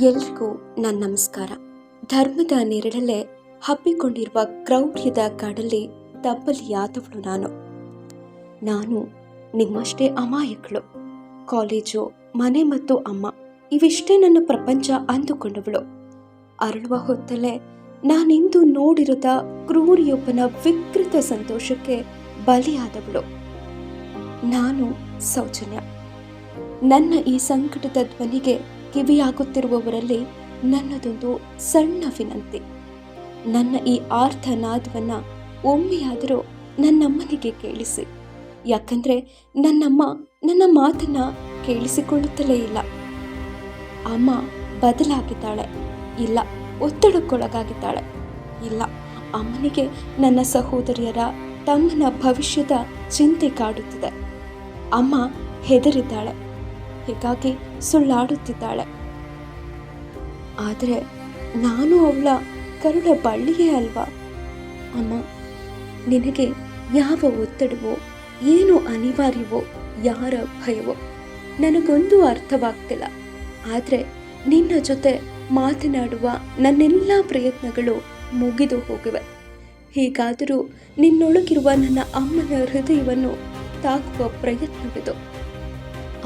ಎಲ್ರಿಗೂ ನನ್ನ ನಮಸ್ಕಾರ. ಧರ್ಮದ ನೆರಳಲ್ಲೇ ಹಬ್ಬಿಕೊಂಡಿರುವ ಕ್ರೌರ್ಯದ ಕಾಡಲ್ಲಿ ತಬ್ಬಲಿಯಾದವಳು ನಾನು ನಿಮ್ಮಷ್ಟೇ ಅಮಾಯಕಳು. ಕಾಲೇಜು, ಮನೆ ಮತ್ತು ಅಮ್ಮ ಇವಿಷ್ಟೇ ನನ್ನ ಪ್ರಪಂಚ ಅಂದುಕೊಂಡವಳು. ಅರಳುವ ಹೊತ್ತಲ್ಲೇ ನಾನಿಂದು ನೋಡಿರದ ಕ್ರೂರಿಯೊಬ್ಬನ ವಿಕೃತ ಸಂತೋಷಕ್ಕೆ ಬಲಿಯಾದವಳು. ನಾನು ಸೌಜನ್ಯ. ನನ್ನ ಈ ಸಂಕಟದ ಧ್ವನಿಗೆ ಕಿವಿಯಾಗುತ್ತಿರುವವರಲ್ಲಿ ನನ್ನದೊಂದು ಸಣ್ಣ ವಿನಂತಿ. ನನ್ನ ಈ ಆರ್ತನಾದವನ್ನು ಒಮ್ಮೆಯಾದರೂ ನನ್ನಮ್ಮನಿಗೆ ಕೇಳಿಸಿ. ಯಾಕಂದರೆ ನನ್ನಮ್ಮ ನನ್ನ ಮಾತನ್ನು ಕೇಳಿಸಿಕೊಳ್ಳುತ್ತಲೇ ಇಲ್ಲ. ಅಮ್ಮ ಬದಲಾಗಿದ್ದಾಳೆ, ಇಲ್ಲ ಒತ್ತಡಕ್ಕೊಳಗಾಗಿದ್ದಾಳೆ, ಇಲ್ಲ ಅಮ್ಮನಿಗೆ ನನ್ನ ಸಹೋದರಿಯರ ತಮ್ಮನ ಭವಿಷ್ಯದ ಚಿಂತೆ ಕಾಡುತ್ತಿದೆ. ಅಮ್ಮ ಹೆದರಿದ್ದಾಳೆ, ಹೀಗಾಗಿ ಸುಳ್ಳಾಡುತ್ತಿದ್ದಾಳೆ. ಆದರೆ ನಾನು ಅವಳ ಕರುಳ ಬಳ್ಳಿಯೇ ಅಲ್ವಾ? ಅಮ್ಮ, ನಿನಗೆ ಯಾವ ಒತ್ತಡವೋ, ಏನು ಅನಿವಾರ್ಯವೋ, ಯಾರ ಭಯವೋ ನನಗೊಂದು ಅರ್ಥವಾಗ್ತಿಲ್ಲ. ಆದರೆ ನಿನ್ನ ಜೊತೆ ಮಾತನಾಡುವ ನನ್ನೆಲ್ಲ ಪ್ರಯತ್ನಗಳು ಮುಗಿದು ಹೋಗಿವೆ. ಹೀಗಾದರೂ ನಿನ್ನೊಳಗಿರುವ ನನ್ನ ಅಮ್ಮನ ಹೃದಯವನ್ನು ತಾಕುವ ಪ್ರಯತ್ನವಿದು.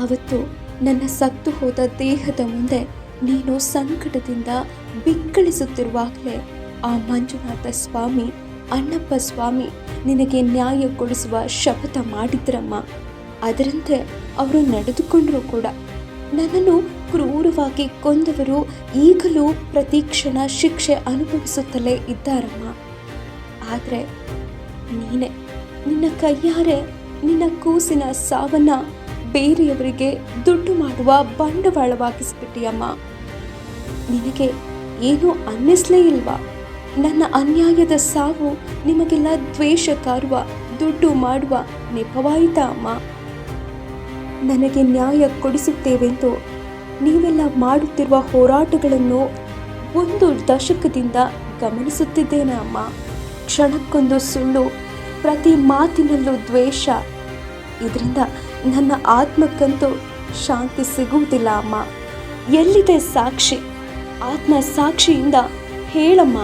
ಅವತ್ತು ನನ್ನ ಸತ್ತು ಹೋದ ದೇಹದ ಮುಂದೆ ನೀನು ಸಂಕಟದಿಂದ ಬಿಕ್ಕಳಿಸುತ್ತಿರುವಾಗಲೇ ಆ ಮಂಜುನಾಥ ಸ್ವಾಮಿ, ಅಣ್ಣಪ್ಪ ಸ್ವಾಮಿ ನಿನಗೆ ನ್ಯಾಯ ಕೊಡಿಸುವ ಶಪಥ ಮಾಡಿದ್ರಮ್ಮ. ಅದರಂತೆ ಅವರು ನಡೆದುಕೊಂಡರೂ ಕೂಡ ನನ್ನನ್ನು ಕ್ರೂರವಾಗಿ ಕೊಂದವರು ಈಗಲೂ ಪ್ರತಿಕ್ಷಣ ಶಿಕ್ಷೆ ಅನುಭವಿಸುತ್ತಲೇ ಇದ್ದಾರಮ್ಮ. ಆದರೆ ನೀನೇ ನಿನ್ನ ಕೈಯಾರೆ ನಿನ್ನ ಕೂಸಿನ ಸಾವನ್ನ ಬೇರೆಯವರಿಗೆ ದುಡ್ಡು ಮಾಡುವ ಬಂಡವಾಳವಾಗಿಸ್ಬಿಟ್ಟಿಯಮ್ಮ. ನಿನಗೆ ಏನೂ ಅನ್ನಿಸ್ಲೇ ಇಲ್ವಾ? ನನ್ನ ಅನ್ಯಾಯದ ಸಾವು ನಿಮಗೆಲ್ಲ ದ್ವೇಷ ಕಾರುವ, ದುಡ್ಡು ಮಾಡುವ ನೆಪವಾಯಿತಾ ಅಮ್ಮ? ನನಗೆ ನ್ಯಾಯ ಕೊಡಿಸುತ್ತೇವೆಂದು ನೀವೆಲ್ಲ ಮಾಡುತ್ತಿರುವ ಹೋರಾಟಗಳನ್ನು ಒಂದು ದಶಕದಿಂದ ಗಮನಿಸುತ್ತಿದ್ದೇನೆ ಅಮ್ಮ. ಕ್ಷಣಕ್ಕೊಂದು ಸುಳ್ಳು, ಪ್ರತಿ ಮಾತಿನಲ್ಲೂ ದ್ವೇಷ. ಇದರಿಂದ ನನ್ನ ಆತ್ಮಕ್ಕಂತೂ ಶಾಂತಿ ಸಿಗುವುದಿಲ್ಲ ಅಮ್ಮ. ಎಲ್ಲಿದೆ ಸಾಕ್ಷಿ? ಆತ್ಮ ಸಾಕ್ಷಿಯಿಂದ ಹೇಳಮ್ಮ.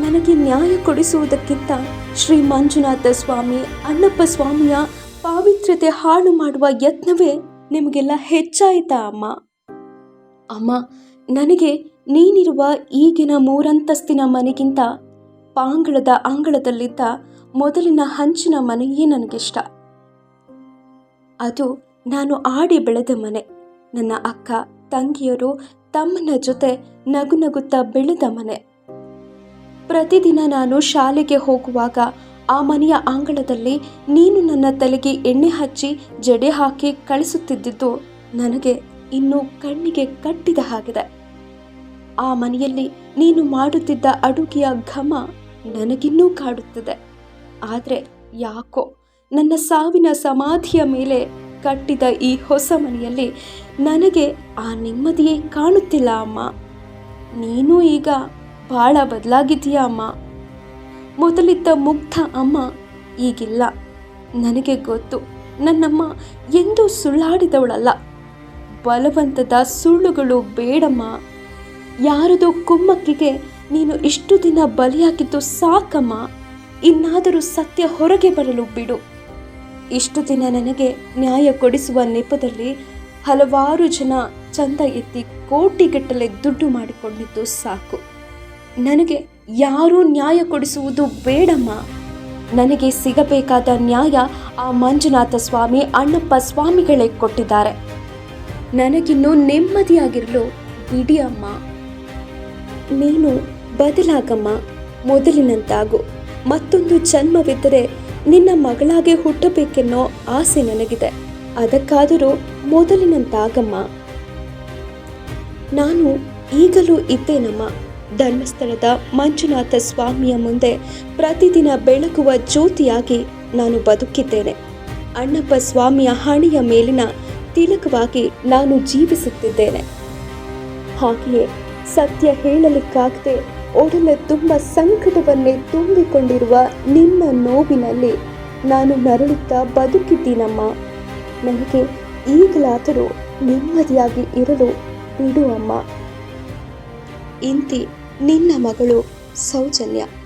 ನನಗೆ ನ್ಯಾಯ ಕೊಡಿಸುವುದಕ್ಕಿಂತ ಶ್ರೀ ಮಂಜುನಾಥ ಸ್ವಾಮಿ, ಅಣ್ಣಪ್ಪ ಸ್ವಾಮಿಯ ಪಾವಿತ್ರ್ಯತೆ ಹಾಳು ಮಾಡುವ ಯತ್ನವೇ ನಿಮಗೆಲ್ಲ ಹೆಚ್ಚಾಯಿತಾ ಅಮ್ಮ? ಅಮ್ಮ, ನನಗೆ ನೀನಿರುವ ಈಗಿನ 3 ಅಂತಸ್ತಿನ ಮನೆಗಿಂತ ಪಾಂಗಳದ ಅಂಗಳದಲ್ಲಿದ್ದ ಮೊದಲಿನ ಹಂಚಿನ ಮನೆಯೇ ನನಗಿಷ್ಟ. ಅದು ನಾನು ಆಡಿ ಬೆಳೆದ ಮನೆ. ನನ್ನ ಅಕ್ಕ ತಂಗಿಯರು ತಮ್ಮನ ಜೊತೆ ನಗು ನಗುತ್ತಾ ಬೆಳೆದ ಮನೆ. ಪ್ರತಿದಿನ ನಾನು ಶಾಲೆಗೆ ಹೋಗುವಾಗ ಆ ಮನೆಯ ಅಂಗಳದಲ್ಲಿ ನೀನು ನನ್ನ ತಲೆಗೆ ಎಣ್ಣೆ ಹಚ್ಚಿ ಜಡೆ ಹಾಕಿ ಕಳಿಸುತ್ತಿದ್ದುದು ನನಗೆ ಇನ್ನೂ ಕಣ್ಣಿಗೆ ಕಟ್ಟಿದ ಹಾಗಿದೆ. ಆ ಮನೆಯಲ್ಲಿ ನೀನು ಮಾಡುತ್ತಿದ್ದ ಅಡುಗೆಯ ಘಮ ನನಗಿನ್ನೂ ಕಾಡುತ್ತದೆ. ಆದರೆ ಯಾಕೋ ನನ್ನ ಸಾವಿನ ಸಮಾಧಿಯ ಮೇಲೆ ಕಟ್ಟಿದ ಈ ಹೊಸ ಮನೆಯಲ್ಲಿ ನನಗೆ ಆ ನೆಮ್ಮದಿಯೇ ಕಾಣುತ್ತಿಲ್ಲ ಅಮ್ಮ. ನೀನು ಈಗ ಭಾಳ ಬದಲಾಗಿದ್ದೀಯಾ ಅಮ್ಮ. ಮೊದಲಿದ್ದ ಮುಗ್ಧ ಅಮ್ಮ ಈಗಿಲ್ಲ. ನನಗೆ ಗೊತ್ತು, ನನ್ನಮ್ಮ ಎಂದೂ ಸುಳ್ಳಾಡಿದವಳಲ್ಲ. ಬಲವಂತದ ಸುಳ್ಳುಗಳು ಬೇಡಮ್ಮ. ಯಾರದೋ ಕುಮ್ಮಕ್ಕಿಗೆ ನೀನು ಇಷ್ಟು ದಿನ ಬಲಿಯಾಗಿದ್ದು ಸಾಕಮ್ಮ. ಇನ್ನಾದರೂ ಸತ್ಯ ಹೊರಗೆ ಬರಲು ಬಿಡು. ಇಷ್ಟು ದಿನ ನನಗೆ ನ್ಯಾಯ ಕೊಡಿಸುವ ನೆಪದಲ್ಲಿ ಹಲವಾರು ಜನ ಚಂದ ಎತ್ತಿ ಕೋಟಿಗಟ್ಟಲೆ ದುಡ್ಡು ಮಾಡಿಕೊಂಡಿದ್ದು ಸಾಕು. ನನಗೆ ಯಾರೂ ನ್ಯಾಯ ಕೊಡಿಸುವುದು ಬೇಡಮ್ಮ. ನನಗೆ ಸಿಗಬೇಕಾದ ನ್ಯಾಯ ಆ ಮಂಜುನಾಥ ಸ್ವಾಮಿ, ಅಣ್ಣಪ್ಪ ಸ್ವಾಮಿಗಳೇ ಕೊಟ್ಟಿದ್ದಾರೆ. ನನಗಿನ್ನೂ ನೆಮ್ಮದಿಯಾಗಿರಲು ಬಿಡಿ ಅಮ್ಮ. ನೀನು ಬದಲಾಗಮ್ಮ, ಮೊದಲಿನಂತಾಗು. ಮತ್ತೊಂದು ಜನ್ಮವಿದ್ದರೆ ನಿನ್ನ ಮಗಳಾಗೆ ಹುಟ್ಟಬೇಕೆನ್ನೋ ಆಸೆ ನನಗಿದೆ. ಅದಕ್ಕಾದರೂ ಮೊದಲಿನಂತಾಗಮ್ಮ. ನಾನು ಈಗಲೂ ಇದ್ದೇನಮ್ಮ. ಧರ್ಮಸ್ಥಳದ ಮಂಜುನಾಥ ಸ್ವಾಮಿಯ ಮುಂದೆ ಪ್ರತಿದಿನ ಬೆಳಗುವ ಜ್ಯೋತಿಯಾಗಿ ನಾನು ಬದುಕಿದ್ದೇನೆ. ಅಣ್ಣಪ್ಪ ಸ್ವಾಮಿಯ ಹಣೆಯ ಮೇಲಿನ ತಿಲಕವಾಗಿ ನಾನು ಜೀವಿಸುತ್ತಿದ್ದೇನೆ. ಹಾಗೆಯೇ ಸತ್ಯ ಹೇಳಲಿಕ್ಕಾಗದೆ ಒಡಲ ತುಂಬ ಸಂಕಟವನ್ನೇ ತುಂಬಿಕೊಂಡಿರುವ ನಿನ್ನ ನೋವಿನಲ್ಲಿ ನಾನು ನರಳುತ್ತಾ ಬದುಕಿದ್ದೀನಮ್ಮ. ನನಗೆ ಈಗಲಾದರೂ ನೆಮ್ಮದಿಯಾಗಿ ಇರಲು ಬಿಡು ಅಮ್ಮ. ಇಂತಿ ನಿನ್ನ ಮಗಳು ಸೌಜನ್ಯ.